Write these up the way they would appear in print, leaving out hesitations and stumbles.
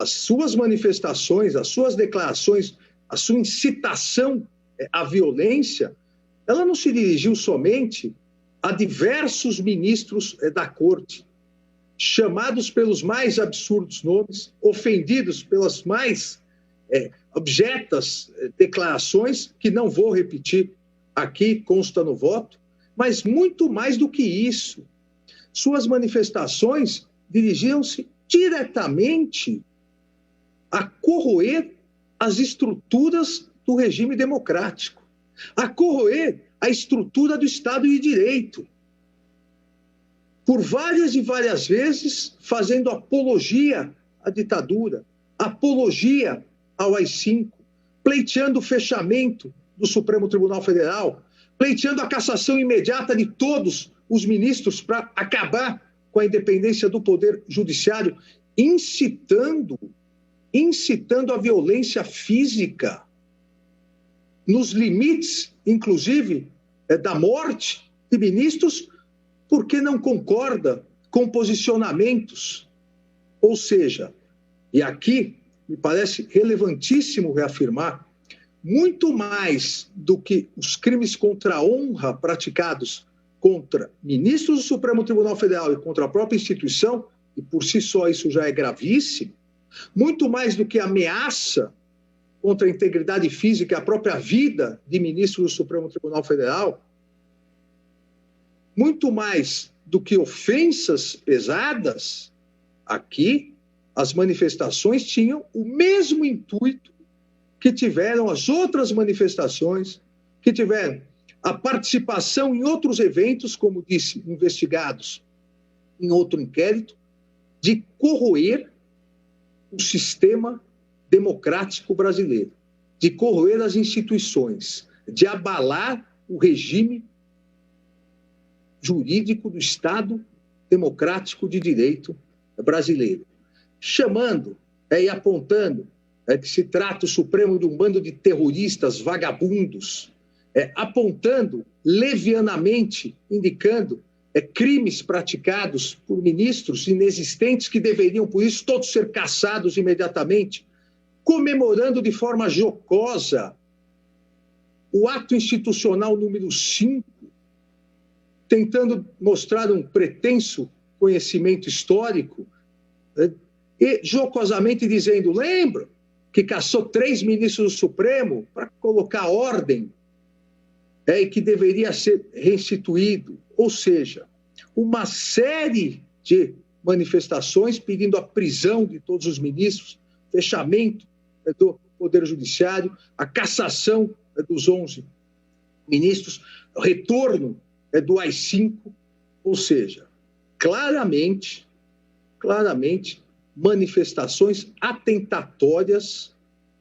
as suas manifestações, as suas declarações, a sua incitação à violência, ela não se dirigiu somente a diversos ministros da corte, chamados pelos mais absurdos nomes, ofendidos pelas mais abjetas declarações, que não vou repetir aqui, consta no voto, mas muito mais do que isso. Suas manifestações dirigiam-se diretamente a corroer as estruturas do regime democrático, a corroer a estrutura do Estado de Direito, por várias e várias vezes fazendo apologia à ditadura, apologia ao AI-5, pleiteando o fechamento do Supremo Tribunal Federal, pleiteando a cassação imediata de todos os ministros para acabar com a independência do Poder Judiciário, incitando a violência física, nos limites, inclusive, da morte de ministros, porque não concorda com posicionamentos. Ou seja, e aqui me parece relevantíssimo reafirmar, muito mais do que os crimes contra a honra praticados contra ministros do Supremo Tribunal Federal e contra a própria instituição, e por si só isso já é gravíssimo, muito mais do que ameaça contra a integridade física e a própria vida de ministros do Supremo Tribunal Federal, muito mais do que ofensas pesadas, aqui as manifestações tinham o mesmo intuito que tiveram as outras manifestações, que tiveram a participação em outros eventos, como disse, investigados em outro inquérito, de corroer o sistema democrático brasileiro, de corroer as instituições, de abalar o regime jurídico do Estado democrático de direito brasileiro, chamando e apontando que se trata o Supremo de um bando de terroristas vagabundos, apontando levianamente, indicando crimes praticados por ministros inexistentes que deveriam, por isso, todos ser cassados imediatamente, comemorando de forma jocosa o ato institucional número 5, tentando mostrar um pretenso conhecimento histórico e jocosamente dizendo, lembra que cassou 3 ministros do Supremo para colocar ordem e que deveria ser restituído. Ou seja, uma série de manifestações pedindo a prisão de todos os ministros, fechamento do Poder Judiciário, a cassação dos 11 ministros, o retorno do AI-5, ou seja, claramente, manifestações atentatórias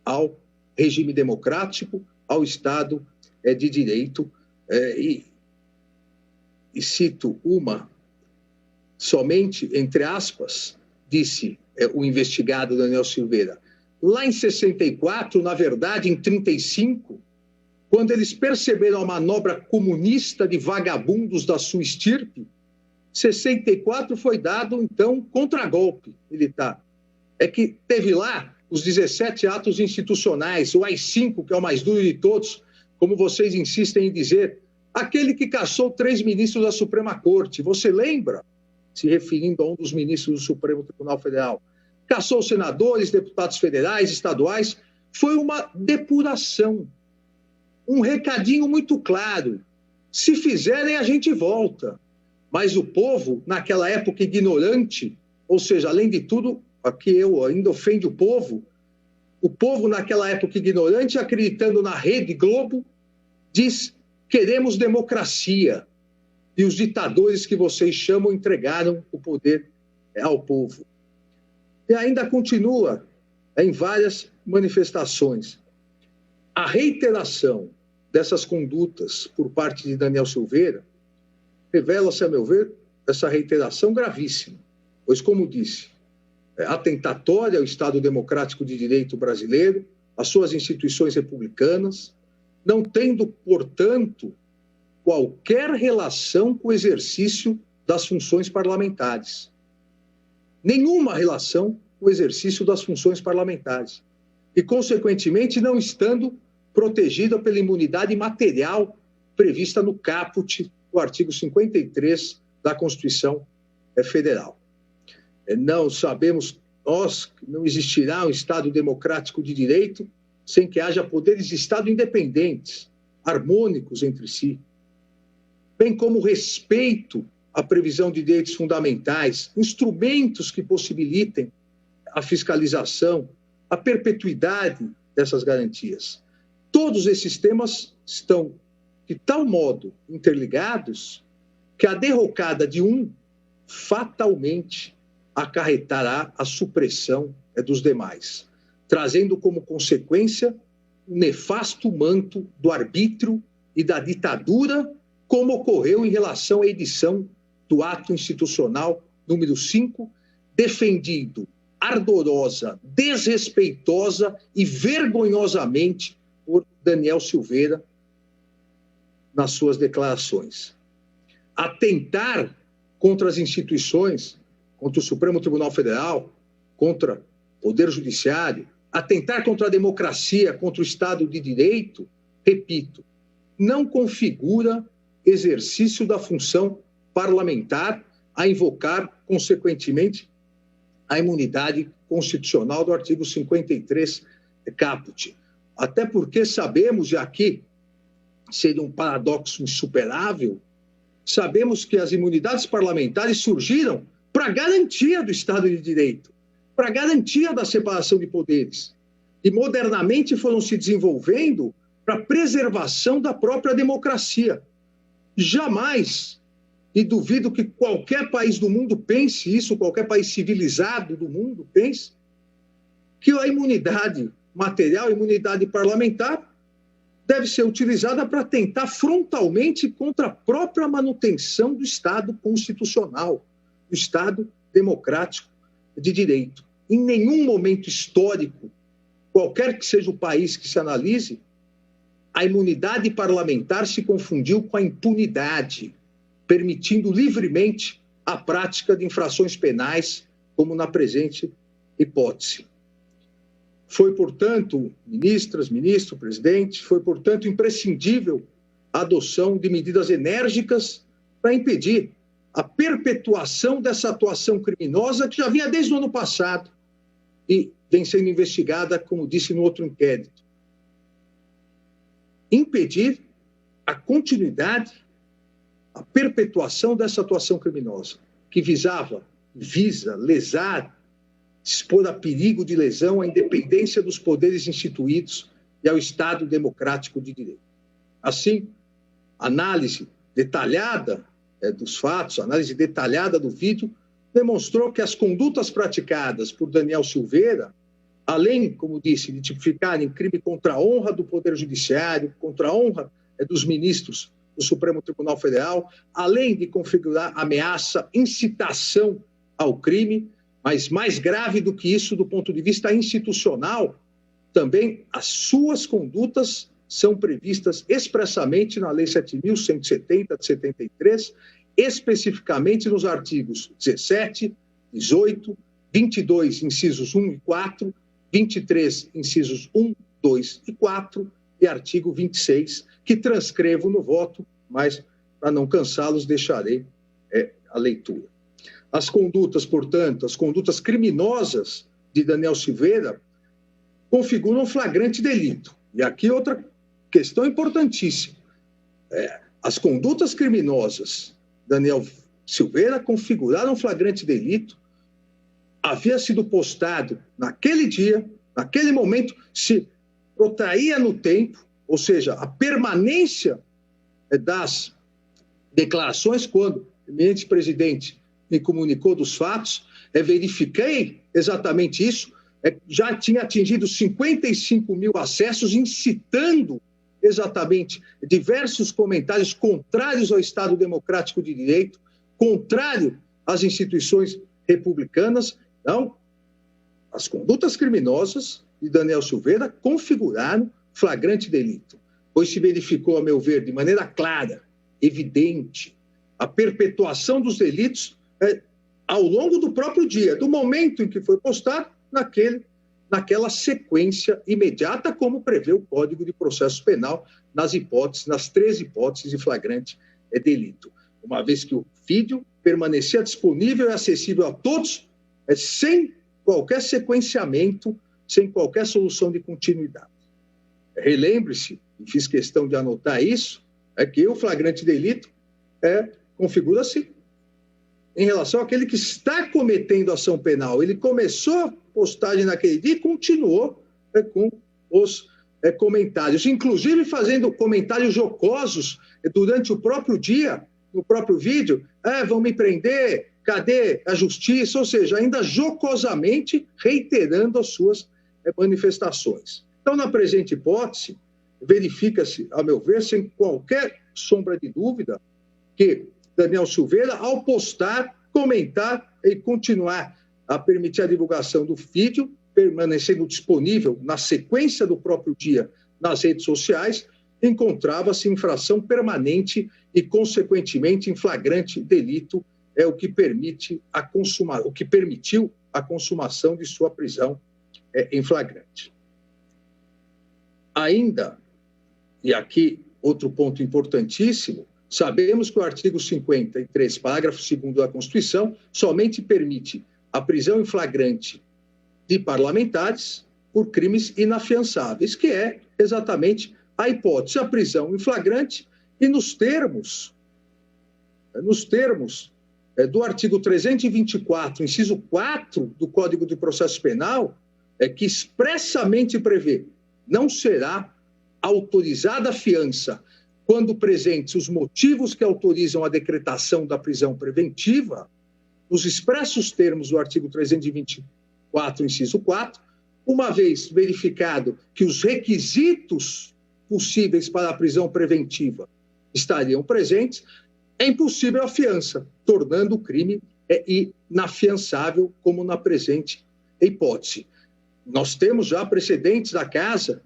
ao regime democrático, ao Estado de Direito, e cito uma, somente, entre aspas, disse o investigado Daniel Silveira, lá em 64, na verdade, em 35, quando eles perceberam a manobra comunista de vagabundos da sua estirpe, 64 foi dado, então, contragolpe militar. É que teve lá os 17 atos institucionais, o AI-5, que é o mais duro de todos, como vocês insistem em dizer, aquele que cassou 3 ministros da Suprema Corte. Você lembra, se referindo a um dos ministros do Supremo Tribunal Federal, cassou senadores, deputados federais, estaduais, foi uma depuração. Um recadinho muito claro. Se fizerem, a gente volta. Mas o povo, naquela época ignorante, ou seja, além de tudo, aqui eu ainda ofende o povo naquela época ignorante, acreditando na Rede Globo, diz, queremos democracia. E os ditadores que vocês chamam entregaram o poder ao povo. E ainda continua em várias manifestações. A reiteração dessas condutas por parte de Daniel Silveira revela-se, a meu ver, essa reiteração gravíssima, pois, como disse, atentatória ao Estado Democrático de Direito brasileiro, às suas instituições republicanas, não tendo, portanto, qualquer relação com o exercício das funções parlamentares. Nenhuma relação com o exercício das funções parlamentares e, consequentemente, não estando protegida pela imunidade material prevista no caput do artigo 53 da Constituição Federal. Não sabemos nós que não existirá um Estado democrático de direito sem que haja poderes de Estado independentes, harmônicos entre si, bem como respeito à previsão de direitos fundamentais, instrumentos que possibilitem a fiscalização, a perpetuidade dessas garantias. Todos esses temas estão de tal modo interligados que a derrocada de um fatalmente acarretará a supressão dos demais, trazendo como consequência o nefasto manto do arbítrio e da ditadura, como ocorreu em relação à edição do ato institucional número 5, defendido ardorosa, desrespeitosa e vergonhosamente por Daniel Silveira nas suas declarações. Atentar contra as instituições, contra o Supremo Tribunal Federal, contra o Poder Judiciário, atentar contra a democracia, contra o Estado de Direito, repito, não configura exercício da função parlamentar a invocar, consequentemente, a imunidade constitucional do artigo 53 caput. Até porque sabemos, já que seria um paradoxo insuperável, sabemos que as imunidades parlamentares surgiram para garantia do Estado de Direito, para garantia da separação de poderes, e modernamente foram se desenvolvendo para preservação da própria democracia. Jamais, e duvido que qualquer país do mundo pense isso, qualquer país civilizado do mundo pense, que a imunidade material, a imunidade parlamentar, deve ser utilizada para tentar frontalmente contra a própria manutenção do Estado constitucional, do Estado democrático de direito. Em nenhum momento histórico, qualquer que seja o país que se analise, a imunidade parlamentar se confundiu com a impunidade, permitindo livremente a prática de infrações penais, como na presente hipótese. Foi, portanto, ministras, ministro, presidente, foi, portanto, imprescindível a adoção de medidas enérgicas para impedir a perpetuação dessa atuação criminosa que já vinha desde o ano passado e vem sendo investigada, como disse no outro inquérito. Impedir a continuidade, a perpetuação dessa atuação criminosa, que visa lesar, expor a perigo de lesão à independência dos poderes instituídos e ao Estado democrático de direito. Assim, análise detalhada dos fatos, análise detalhada do vídeo, demonstrou que as condutas praticadas por Daniel Silveira, além, como disse, de tipificarem crime contra a honra do Poder Judiciário, contra a honra dos ministros do Supremo Tribunal Federal, além de configurar ameaça, incitação ao crime, mas mais grave do que isso, do ponto de vista institucional, também as suas condutas são previstas expressamente na Lei 7.170 de 73, especificamente nos artigos 17, 18, 22, incisos 1 e 4, 23, incisos 1, 2 e 4, e artigo 26, que transcrevo no voto, mas, para não cansá-los, deixarei a leitura. As condutas, portanto, as condutas criminosas de Daniel Silveira configuram um flagrante delito. E aqui outra questão importantíssima. As condutas criminosas de Daniel Silveira configuraram um flagrante delito, havia sido postado naquele dia, naquele momento, se protraía no tempo, ou seja, a permanência das declarações, quando o eminente presidente me comunicou dos fatos, verifiquei exatamente isso, já tinha atingido 55 mil acessos, incitando exatamente diversos comentários contrários ao Estado Democrático de Direito, contrário às instituições republicanas. Então, as condutas criminosas de Daniel Silveira configuraram flagrante delito, pois se verificou, a meu ver, de maneira clara, evidente, a perpetuação dos delitos ao longo do próprio dia, do momento em que foi postado naquela sequência imediata, como prevê o Código de Processo Penal, nas 3 hipóteses de flagrante delito. Uma vez que o vídeo permanecia disponível e acessível a todos, sem qualquer sequenciamento, sem qualquer solução de continuidade. Relembre-se, e fiz questão de anotar isso, que o flagrante delito configura-se em relação àquele que está cometendo ação penal. Ele começou a postagem naquele dia e continuou com os comentários, inclusive fazendo comentários jocosos durante o próprio dia, no próprio vídeo. Vão me prender, cadê a justiça? Ou seja, ainda jocosamente reiterando as suas manifestações. Então, na presente hipótese, verifica-se, a meu ver, sem qualquer sombra de dúvida, que Daniel Silveira, ao postar, comentar e continuar a permitir a divulgação do vídeo, permanecendo disponível na sequência do próprio dia nas redes sociais, encontrava-se em infração permanente e, consequentemente, em flagrante delito, o que permitiu a consumação de sua prisão em flagrante. Ainda, e aqui outro ponto importantíssimo, sabemos que o artigo 53, parágrafo 2º da Constituição, somente permite a prisão em flagrante de parlamentares por crimes inafiançáveis, que é exatamente a hipótese, a prisão em flagrante, e nos termos do artigo 324, inciso 4 do Código de Processo Penal, que expressamente prevê: não será autorizada a fiança quando presentes os motivos que autorizam a decretação da prisão preventiva, nos expressos termos do artigo 324, inciso 4, uma vez verificado que os requisitos possíveis para a prisão preventiva estariam presentes, é impossível a fiança, tornando o crime inafiançável, como na presente hipótese. Nós temos já precedentes da Casa,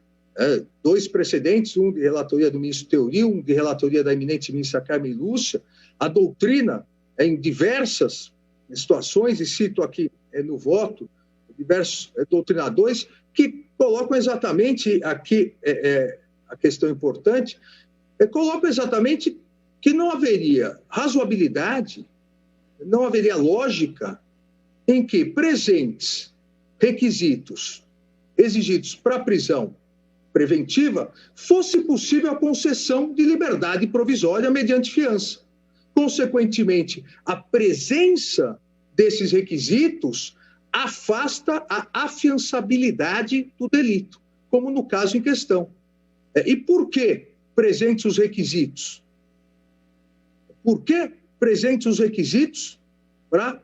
2 precedentes, um de relatoria do ministro Teori, um de relatoria da eminente ministra Carmen Lúcia. A doutrina, em diversas situações, e cito aqui no voto, diversos doutrinadores, que colocam exatamente aqui, a questão importante, colocam exatamente que não haveria razoabilidade, não haveria lógica em que presentes requisitos exigidos para a prisão preventiva, fosse possível a concessão de liberdade provisória mediante fiança. Consequentemente, a presença desses requisitos afasta a afiançabilidade do delito, como no caso em questão. E por que presentes os requisitos? Por que presentes os requisitos para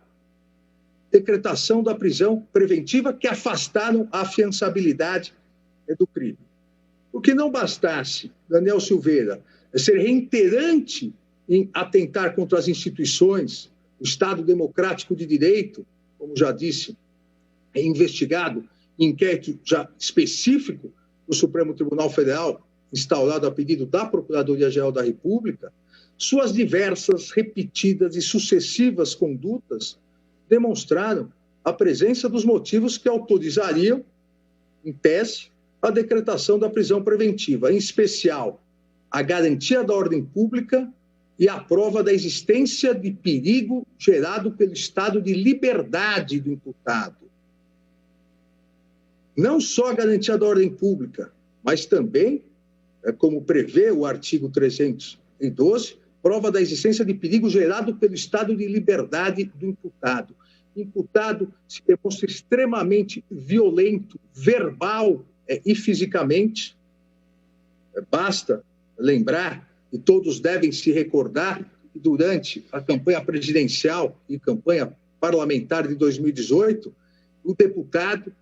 decretação da prisão preventiva que afastaram a afiançabilidade do crime? Porque não bastasse Daniel Silveira ser reiterante em atentar contra as instituições, o Estado Democrático de Direito, como já disse, é investigado em inquérito já específico do Supremo Tribunal Federal, instaurado a pedido da Procuradoria-Geral da República, suas diversas, repetidas e sucessivas condutas demonstraram a presença dos motivos que autorizariam, em tese, a decretação da prisão preventiva, em especial a garantia da ordem pública e a prova da existência de perigo gerado pelo estado de liberdade do imputado. Não só a garantia da ordem pública, mas também, como prevê o artigo 312, prova da existência de perigo gerado pelo estado de liberdade do imputado. Imputado se demonstra extremamente violento, verbal e fisicamente. Basta lembrar, e todos devem se recordar, que durante a campanha presidencial e campanha parlamentar de 2018, o deputado,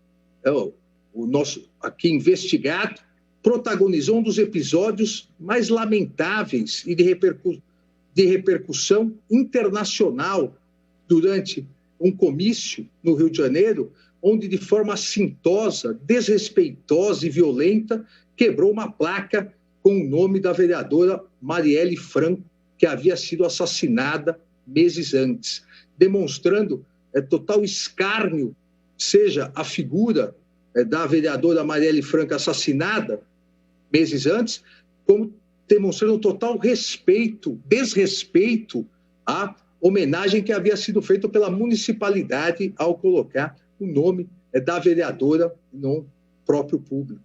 o nosso aqui investigado, protagonizou um dos episódios mais lamentáveis e de repercussão internacional durante um comício no Rio de Janeiro, onde de forma assintosa, desrespeitosa e violenta, quebrou uma placa com o nome da vereadora Marielle Franco, que havia sido assassinada meses antes, demonstrando total escárnio, seja a figura da vereadora Marielle Franco assassinada meses antes, como demonstrando total desrespeito à homenagem que havia sido feita pela municipalidade ao colocar o nome da vereadora no próprio público.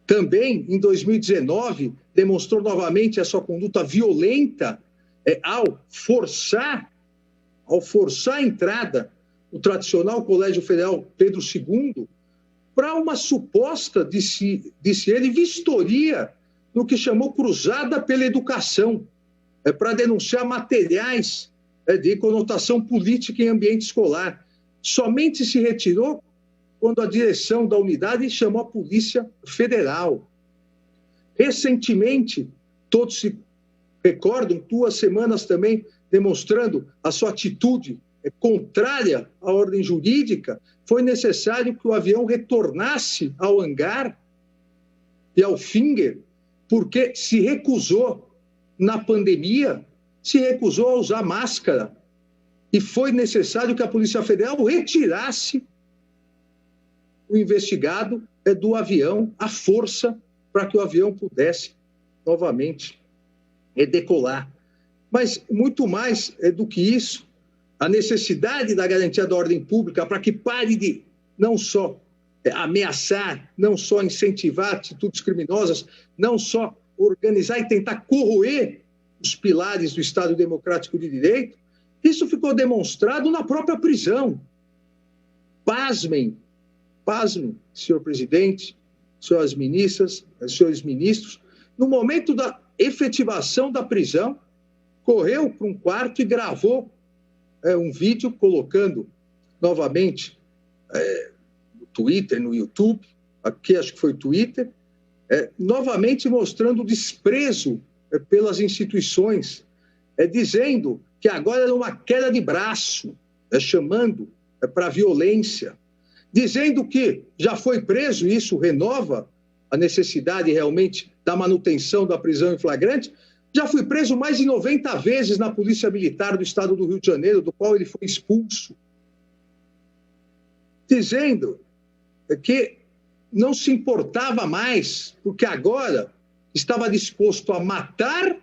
Também, em 2019, demonstrou novamente a sua conduta violenta ao forçar a entrada no tradicional Colégio Federal Pedro II para uma suposta, disse ele, vistoria no que chamou Cruzada pela Educação, para denunciar materiais de conotação política em ambiente escolar. Somente se retirou quando a direção da unidade chamou a Polícia Federal. Recentemente, todos se recordam, 2 semanas também, demonstrando a sua atitude contrária à ordem jurídica, foi necessário que o avião retornasse ao hangar e ao Finger, porque se recusou, na pandemia, se recusou a usar máscara. E foi necessário que a Polícia Federal retirasse o investigado do avião, à força, para que o avião pudesse novamente decolar. Mas muito mais do que isso, a necessidade da garantia da ordem pública para que pare de não só ameaçar, não só incentivar atitudes criminosas, não só organizar e tentar corroer os pilares do Estado Democrático de Direito, isso ficou demonstrado na própria prisão. Pasmem, senhor presidente, senhoras ministras, senhores ministros, no momento da efetivação da prisão, correu para um quarto e gravou um vídeo colocando novamente no Twitter, no YouTube, aqui acho que foi Twitter, novamente mostrando desprezo pelas instituições, dizendo que agora era uma queda de braço, chamando para a violência, dizendo que já foi preso, e isso renova a necessidade realmente da manutenção da prisão em flagrante, já foi preso mais de 90 vezes na Polícia Militar do Estado do Rio de Janeiro, do qual ele foi expulso, dizendo que não se importava mais, porque agora estava disposto a matar,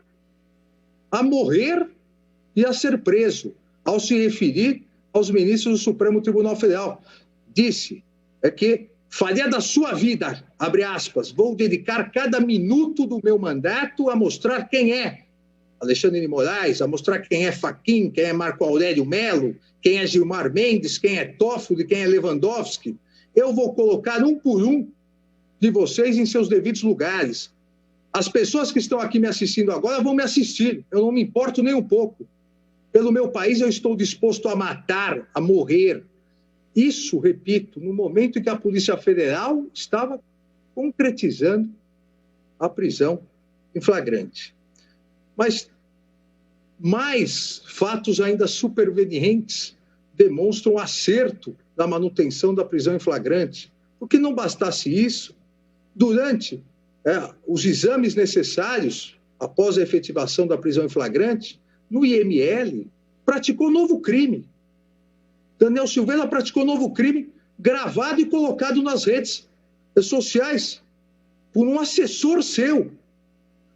a morrer e a ser preso, ao se referir aos ministros do Supremo Tribunal Federal. Disse que faria da sua vida, abre aspas, vou dedicar cada minuto do meu mandato a mostrar quem é Alexandre de Moraes, a mostrar quem é Fachin, quem é Marco Aurélio Melo, quem é Gilmar Mendes, quem é Toffoli, quem é Lewandowski. Eu vou colocar um por um de vocês em seus devidos lugares. As pessoas que estão aqui me assistindo agora vão me assistir, eu não me importo nem um pouco. Pelo meu país eu estou disposto a matar, a morrer. Isso, repito, no momento em que a Polícia Federal estava concretizando a prisão em flagrante. Mas mais fatos ainda supervenientes demonstram o acerto da manutenção da prisão em flagrante. Porque não bastasse isso, durante os exames necessários, após a efetivação da prisão em flagrante, no IML, praticou novo crime. Daniel Silveira praticou novo crime gravado e colocado nas redes sociais por um assessor seu,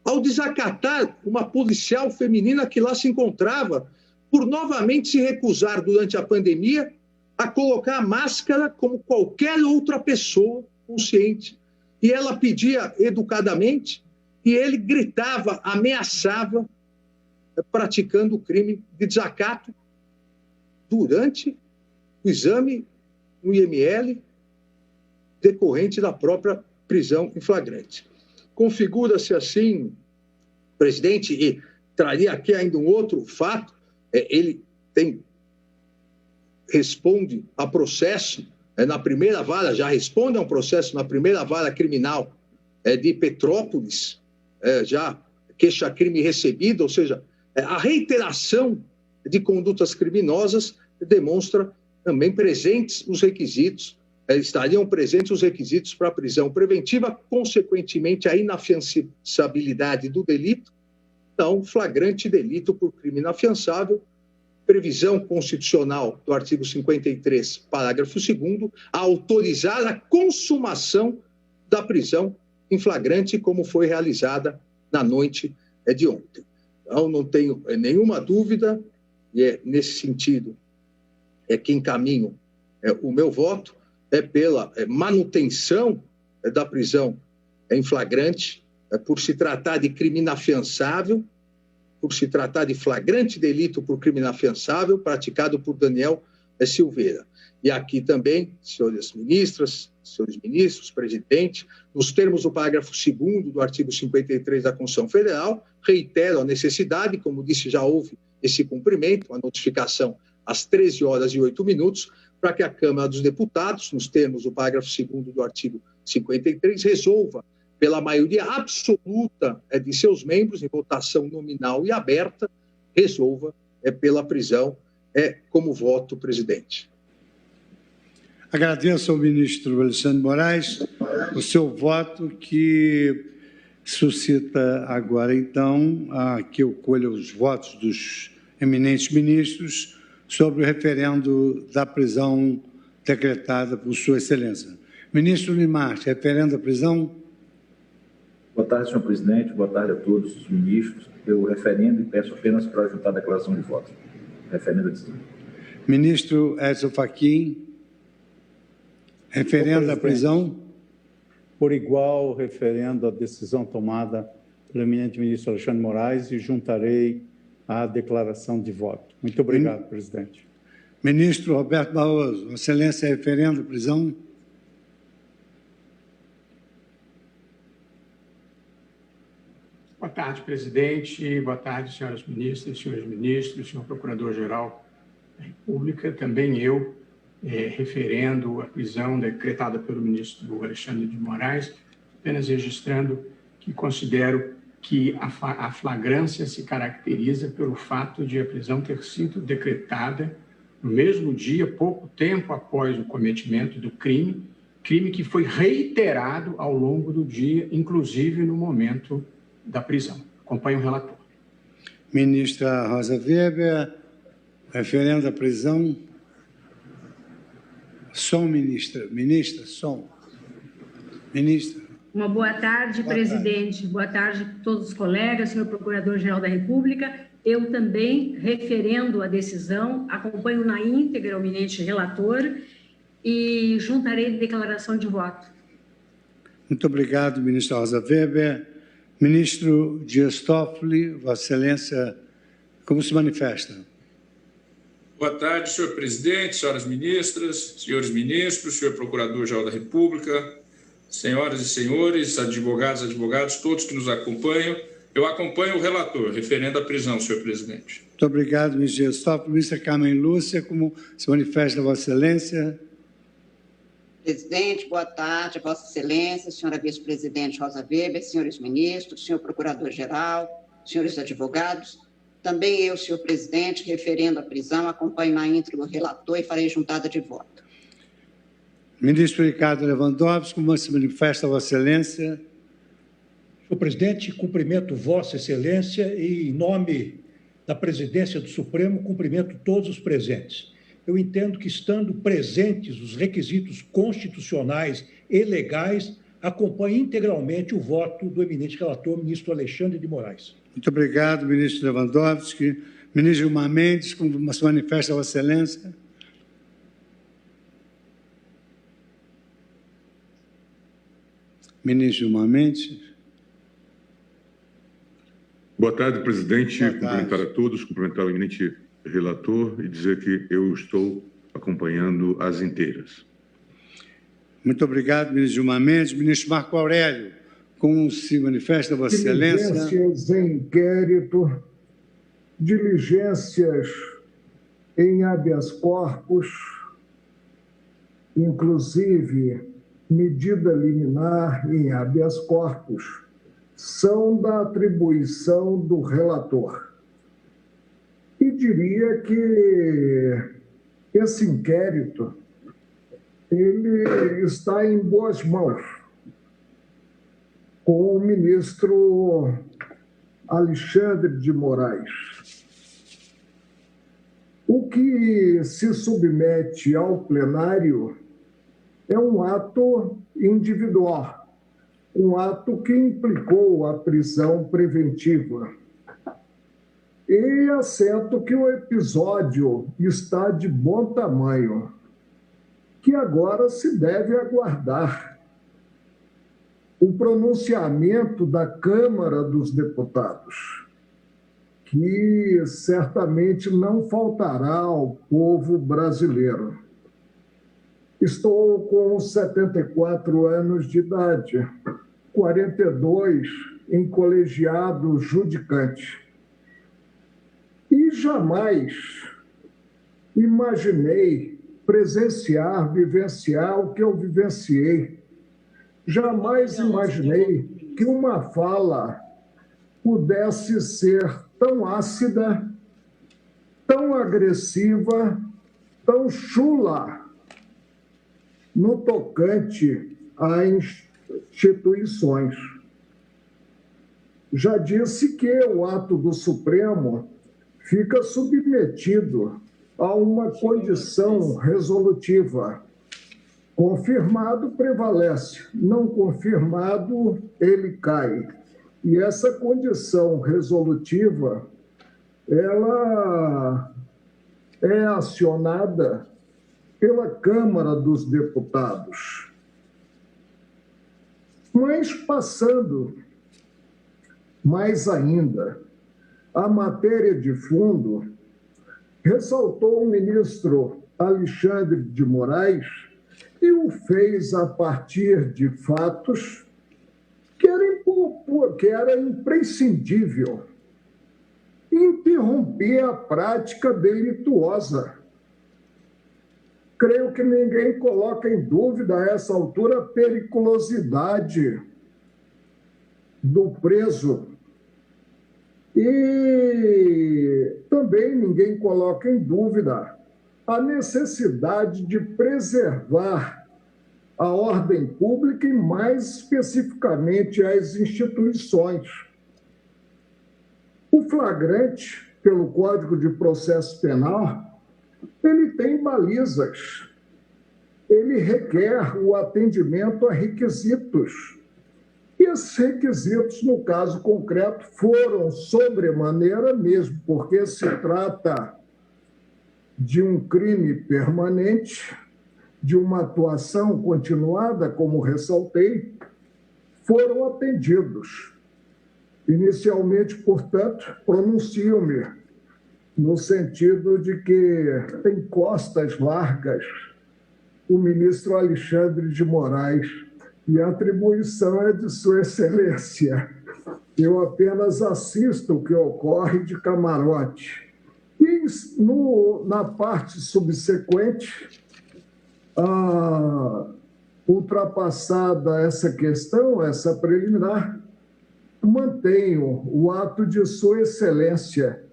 ao desacatar uma policial feminina que lá se encontrava, por novamente se recusar durante a pandemia a colocar a máscara como qualquer outra pessoa consciente. E ela pedia educadamente e ele gritava, ameaçava, praticando o crime de desacato durante o exame no IML decorrente da própria prisão em flagrante. Configura-se assim, presidente, e traria aqui ainda um outro fato, ele responde a processo na primeira vara, já responde a um processo na primeira vara criminal de Petrópolis, já queixa-crime recebida, ou seja, a reiteração de condutas criminosas demonstra também presentes os requisitos, estariam presentes os requisitos para a prisão preventiva, consequentemente a inafiançabilidade do delito, então flagrante delito por crime inafiançável previsão constitucional do artigo 53, parágrafo 2º, a autorizar a consumação da prisão em flagrante, como foi realizada na noite de ontem. Então, não tenho nenhuma dúvida, e é nesse sentido que encaminho o meu voto, pela manutenção da prisão em flagrante, por se tratar de crime inafiançável, por se tratar de flagrante delito por crime inafiançável praticado por Daniel Silveira. E aqui também, senhoras ministras, senhores ministros, presidente, nos termos do parágrafo 2º do artigo 53 da Constituição Federal, reitero a necessidade, como disse, já houve esse cumprimento, a notificação às 13h08, para que a Câmara dos Deputados, nos termos do parágrafo 2º do artigo 53, resolva, pela maioria absoluta de seus membros, em votação nominal e aberta, resolva pela prisão como voto, presidente. Agradeço ao ministro Alexandre de Moraes o seu voto, que suscita agora, então, que eu colha os votos dos eminentes ministros sobre o referendo da prisão decretada por Sua Excelência. Ministro Limar, referendo à prisão. Boa tarde, senhor presidente. Boa tarde a todos os ministros. Eu referendo e peço apenas para ajuntar a declaração de voto. Referendo a decisão. Ministro Edson Fachin, referendo à prisão. Por igual, referendo à decisão tomada pelo eminente ministro Alexandre de Moraes, e juntarei à declaração de voto. Muito obrigado, presidente. Ministro Roberto Barroso, Vossa Excelência, referendo à prisão. Boa tarde, presidente. Boa tarde, senhoras ministras, senhores ministros, senhor Procurador-Geral da República. Também eu, referendo a prisão decretada pelo ministro Alexandre de Moraes, apenas registrando que considero que a flagrância se caracteriza pelo fato de a prisão ter sido decretada no mesmo dia, pouco tempo após o cometimento do crime que foi reiterado ao longo do dia, inclusive no momento da prisão. Acompanho o relator. Ministra Rosa Weber, referendo à prisão. Som, ministra. Ministra, som. Ministra. Uma boa tarde, presidente. Boa tarde a todos os colegas, senhor Procurador-Geral da República. Eu também, referendo a decisão, acompanho na íntegra o eminente relator e juntarei declaração de voto. Muito obrigado, ministra Rosa Weber. Ministro Dias Toffoli, Vossa Excelência, como se manifesta? Boa tarde, senhor presidente, senhoras ministras, senhores ministros, senhor Procurador-Geral da República, senhoras e senhores, advogados, todos que nos acompanham. Eu acompanho o relator, referendo à prisão, senhor presidente. Muito obrigado, ministro Dias Toffoli. Ministra Carmen Lúcia, como se manifesta Vossa Excelência? Presidente, boa tarde, Vossa Excelência, senhora vice-presidente Rosa Weber, senhores ministros, senhor Procurador-Geral, senhores advogados. Também eu, senhor presidente, referendo à prisão, acompanho na íntegra o relator e farei juntada de voto. Ministro Ricardo Lewandowski, como se manifesta Vossa Excelência? Senhor presidente, cumprimento Vossa Excelência e, em nome da presidência do Supremo, cumprimento todos os presentes. Eu entendo que, estando presentes os requisitos constitucionais e legais, acompanho integralmente o voto do eminente relator, ministro Alexandre de Moraes. Muito obrigado, ministro Lewandowski. Ministro Gilmar Mendes, como se manifesta Vossa Excelência? Ministro Gilmar Mendes. Boa tarde, presidente. Boa tarde. Cumprimentar a todos, cumprimentar o eminente relator e dizer que eu estou acompanhando as inteiras. Muito obrigado, ministro Gilmar Mendes. Ministro Marco Aurélio, como se manifesta Vossa Excelência? Diligências em inquérito, diligências em habeas corpus, inclusive medida liminar em habeas corpus, são da atribuição do relator. E diria que esse inquérito ele está em boas mãos com o ministro Alexandre de Moraes. O que se submete ao plenário é um ato individual, um ato que implicou a prisão preventiva. E assento que o episódio está de bom tamanho, que agora se deve aguardar o pronunciamento da Câmara dos Deputados, que certamente não faltará ao povo brasileiro. Estou com 74 anos de idade, 42 em colegiado judicante. E jamais imaginei presenciar, vivenciar o que eu vivenciei. Jamais imaginei que uma fala pudesse ser tão ácida, tão agressiva, tão chula no tocante a instituições. Já disse que o ato do Supremo fica submetido a uma condição resolutiva. Confirmado, prevalece. Não confirmado, ele cai. E essa condição resolutiva, ela é acionada pela Câmara dos Deputados. Mas, passando mais ainda, a matéria de fundo, ressaltou o ministro Alexandre de Moraes e o fez a partir de fatos que era imprescindível interromper a prática delituosa. Creio que ninguém coloca em dúvida a essa altura a periculosidade do preso. E também ninguém coloca em dúvida a necessidade de preservar a ordem pública e, mais especificamente, as instituições. O flagrante, pelo Código de Processo Penal, ele tem balizas. Ele requer o atendimento a requisitos. E esses requisitos, no caso concreto, foram sobremaneira mesmo, porque se trata de um crime permanente, de uma atuação continuada, como ressaltei, foram atendidos. Inicialmente, portanto, pronuncio-me no sentido de que tem costas largas o ministro Alexandre de Moraes, e a atribuição é de Sua Excelência. Eu apenas assisto o que ocorre de camarote. E na parte subsequente, ultrapassada essa questão, essa preliminar, mantenho o ato de Sua Excelência.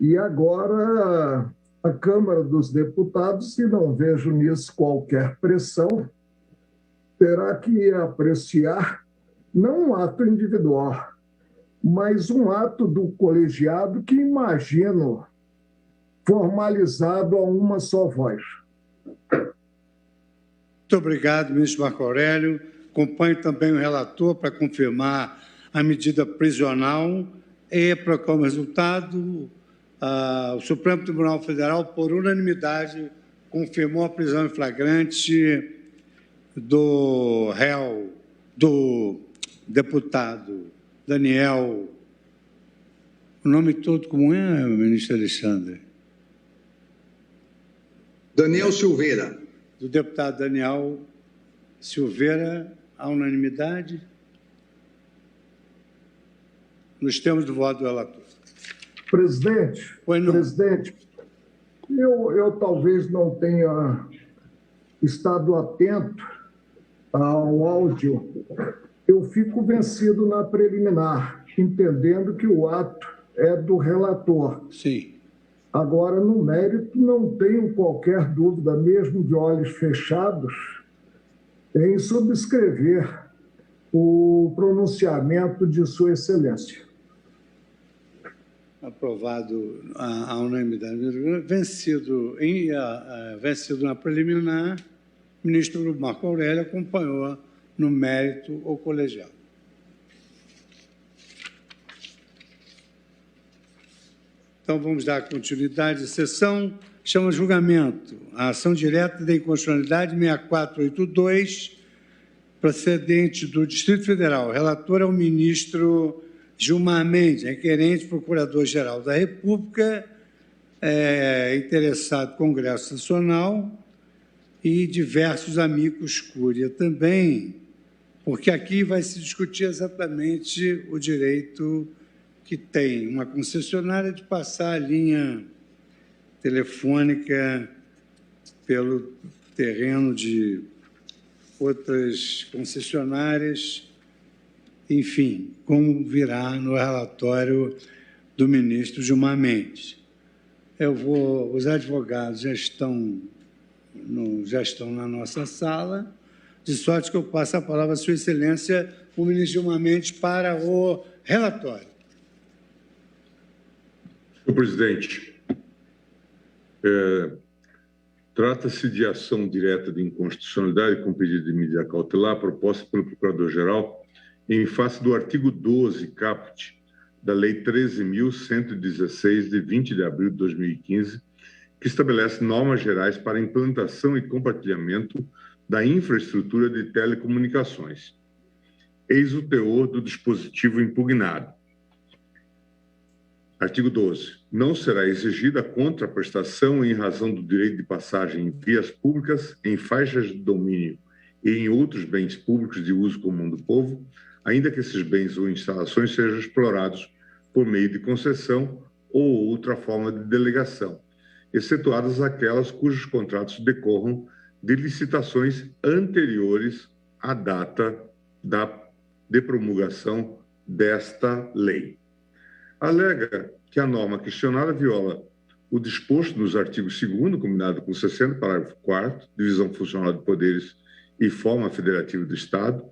E agora a Câmara dos Deputados, e não vejo nisso qualquer pressão, terá que apreciar não um ato individual, mas um ato do colegiado que imagino formalizado a uma só voz. Muito obrigado, ministro Marco Aurélio. Acompanho também o relator para confirmar a medida prisional e proclamo o resultado. O Supremo Tribunal Federal, por unanimidade, confirmou a prisão em flagrante do réu, do deputado Daniel. O nome todo como é, ministro Alexandre? Daniel Silveira. Do deputado Daniel Silveira, à unanimidade. Nos termos do voto do relator. Presidente, eu talvez não tenha estado atento ao áudio. Eu fico vencido na preliminar, entendendo que o ato é do relator. Sim. Agora, no mérito, não tenho qualquer dúvida, mesmo de olhos fechados, em subscrever o pronunciamento de Sua Excelência. aprovado à unanimidade, vencido na preliminar, o ministro Marco Aurélio acompanhou no mérito o colegiado. Então, vamos dar continuidade à sessão. Chama julgamento a ação direta da inconstitucionalidade 6482, procedente do Distrito Federal. O relator é o ministro Gilmar Mendes, requerente, Procurador-Geral da República, interessado Congresso Nacional e diversos amigos cúria também, porque aqui vai se discutir exatamente o direito que tem uma concessionária de passar a linha telefônica pelo terreno de outras concessionárias, enfim, como virá no relatório do ministro Gilmar Mendes. Os advogados já estão na nossa sala, de sorte que eu passo a palavra à Sua Excelência, o ministro Gilmar Mendes, para o relatório. Senhor presidente, trata-se de ação direta de inconstitucionalidade com pedido de medida cautelar proposta pelo Procurador-Geral em face do artigo 12, caput, da Lei 13.116, de 20 de abril de 2015, que estabelece normas gerais para a implantação e compartilhamento da infraestrutura de telecomunicações. Eis o teor do dispositivo impugnado. Artigo 12. Não será exigida contraprestação em razão do direito de passagem em vias públicas, em faixas de domínio e em outros bens públicos de uso comum do povo, ainda que esses bens ou instalações sejam explorados por meio de concessão ou outra forma de delegação, excetuadas aquelas cujos contratos decorram de licitações anteriores à data de promulgação desta lei. Alega que a norma questionada viola o disposto nos artigos 2º, combinado com 60, parágrafo 4º, divisão funcional de poderes e forma federativa do Estado,